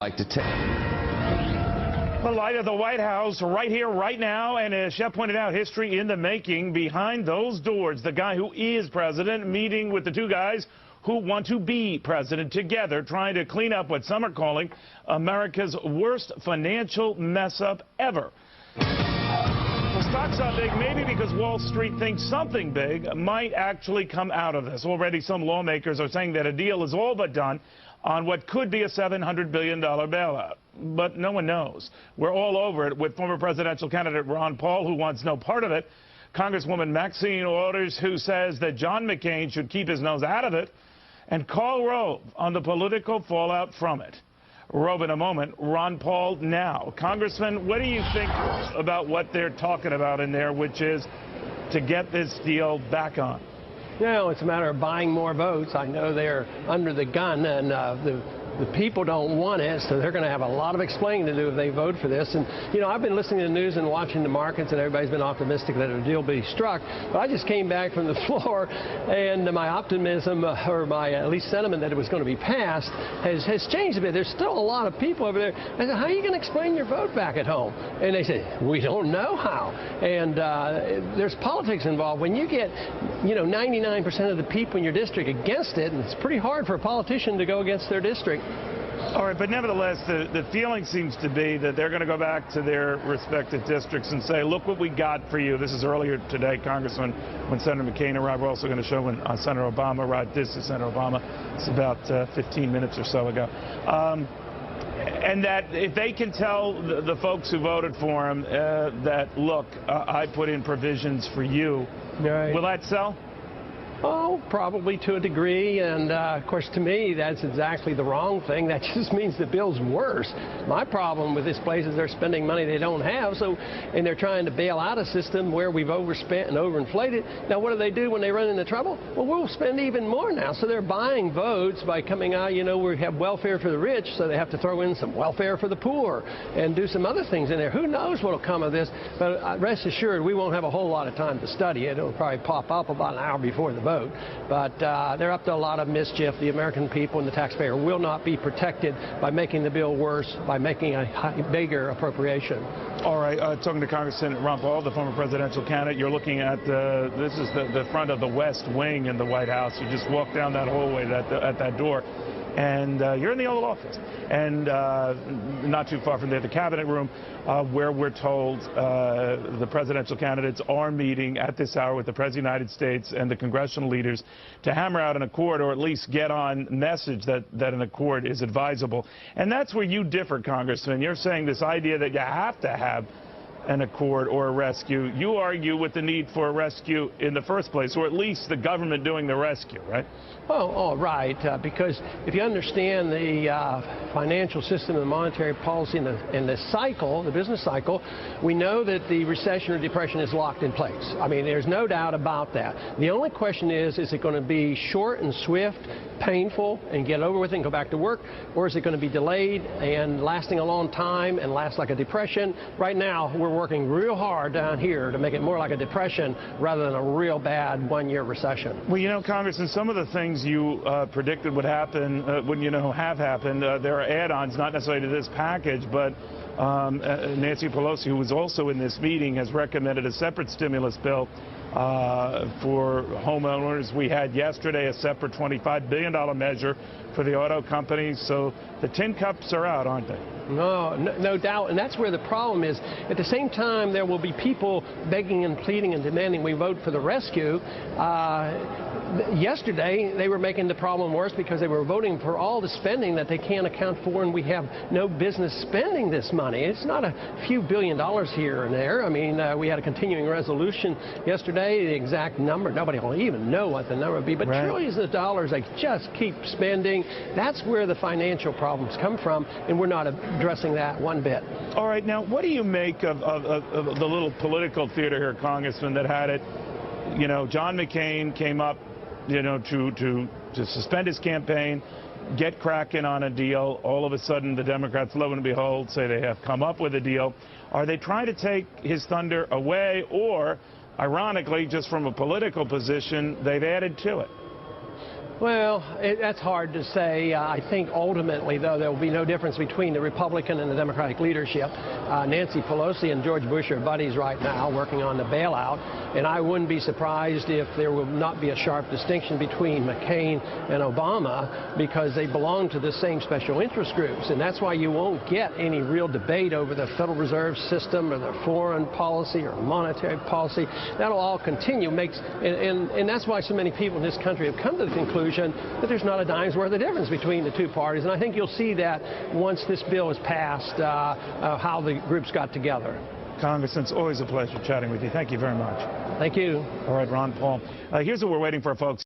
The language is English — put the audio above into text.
like to take. The light of the White House right here, right now, and as Shep pointed out, history in the making behind those doors. The guy who is president meeting with the two guys who want to be president together, trying to clean up what some are calling America's worst financial mess-up ever. Well, stocks are big, maybe because Wall Street thinks something big might actually come out of this. Already some lawmakers are saying that a deal is all but done on what could be a $700 billion bailout. But no one knows. We're all over it with former presidential candidate Ron Paul, who wants no part of it, Congresswoman Maxine Waters, who says that John McCain should keep his nose out of it, and Karl Rove on the political fallout from it. Rove in a moment, Ron Paul now. Congressman, what do you think about what they're talking about in there, which is to get this deal back on? No, it's a matter of buying more votes. I know they're under the gun, and the people don't want it, so they're going to have a lot of explaining to do if they vote for this. And, you know, I've been listening to the news and watching the markets, and everybody's been optimistic that a deal will be struck. But I just came back from the floor, and my optimism, or my at least sentiment that it was going to be passed, has changed a bit. There's still a lot of people over there. I said, how are you going to explain your vote back at home? And they said, we don't know how. And there's politics involved. When you get, you know, 99% of the people in your district against it, and it's pretty hard for a politician to go against their district. All right, but nevertheless, the feeling seems to be that they're going to go back to their respective districts and say, look what we got for you. This is earlier today, Congressman, when Senator McCain arrived. We're also going to show when Senator Obama arrived. This is Senator Obama. It's about 15 minutes or so ago. And that if they can tell the folks who voted for him that, look, I put in provisions for you, right, will that sell? Oh, probably to a degree, and of course to me that's exactly the wrong thing. That just means the bill's worse. My problem with this place is they're spending money they don't have, and they're trying to bail out a system where we've overspent and overinflated. Now what do when they run into trouble? Well, we'll spend even more now. So they're buying votes by coming out, you know, we have welfare for the rich, so they have to throw in some welfare for the poor and do some other things in there. Who knows what will come of this, but rest assured we won't have a whole lot of time to study it. It'll probably pop up about an hour before the vote. But they're up to a lot of mischief. The American people and the taxpayer will not be protected by making the bill worse, by making a bigger appropriation. All right, talking to Congressman Ron Paul, the former presidential candidate, you're looking at this is the front of the West Wing in the White House. You just walk down that hallway at that door, and you're in the Oval Office, and not too far from there, the cabinet room, where we're told the presidential candidates are meeting at this hour with the President of the United States and the congressional leaders to hammer out an accord, or at least get on message that an accord is advisable. And that's where you differ, Congressman. You're saying this idea that you have to have an accord or a rescue. You argue with the need for a rescue in the first place, or at least the government doing the rescue, right? Oh, right, because if you understand the financial system and the monetary policy and the cycle, the business cycle, we know that the recession or depression is locked in place. I mean, there's no doubt about that. The only question is it going to be short and swift, painful, and get over with and go back to work, or is it going to be delayed and lasting a long time and last like a depression? Right now, we're working real hard down here to make it more like a depression rather than a real bad one-year recession. Well, you know, Congressman, some of the things you predicted would happen, have happened. There are add-ons, not necessarily to this package, but Nancy Pelosi, who was also in this meeting, has recommended a separate stimulus bill for homeowners. We had yesterday a separate $25 billion measure for the auto companies. So the tin cups are out, aren't they? No doubt, and that's where the problem is. At the same time, there will be people begging and pleading and demanding we vote for the rescue. Yesterday, they were making the problem worse because they were voting for all the spending that they can't account for, and we have no business spending this money. It's not a few $1 billion here and there. I mean, we had a continuing resolution yesterday, the exact number. Nobody will even know what the number would be, but right, trillions of dollars they just keep spending. That's where the financial problems come from, and we're not addressing that one bit. All right, now, what do you make of the little political theater here, Congressman, that had it, you know, John McCain came up, you know, to suspend his campaign, get cracking on a deal. All of a sudden, the Democrats, lo and behold, say they have come up with a deal. Are they trying to take his thunder away, or, ironically, just from a political position, they've added to it? Well, that's hard to say. I think ultimately, though, there will be no difference between the Republican and the Democratic leadership. Nancy Pelosi and George Bush are buddies right now working on the bailout, and I wouldn't be surprised if there will not be a sharp distinction between McCain and Obama, because they belong to the same special interest groups, and that's why you won't get any real debate over the Federal Reserve System or the foreign policy or monetary policy. That'll all continue, and that's why so many people in this country have come to the conclusion that there's not a dime's worth of difference between the two parties. And I think you'll see that once this bill is passed, how the groups got together. Congressman, it's always a pleasure chatting with you. Thank you very much. Thank you. All right, Ron Paul. Here's what we're waiting for, folks.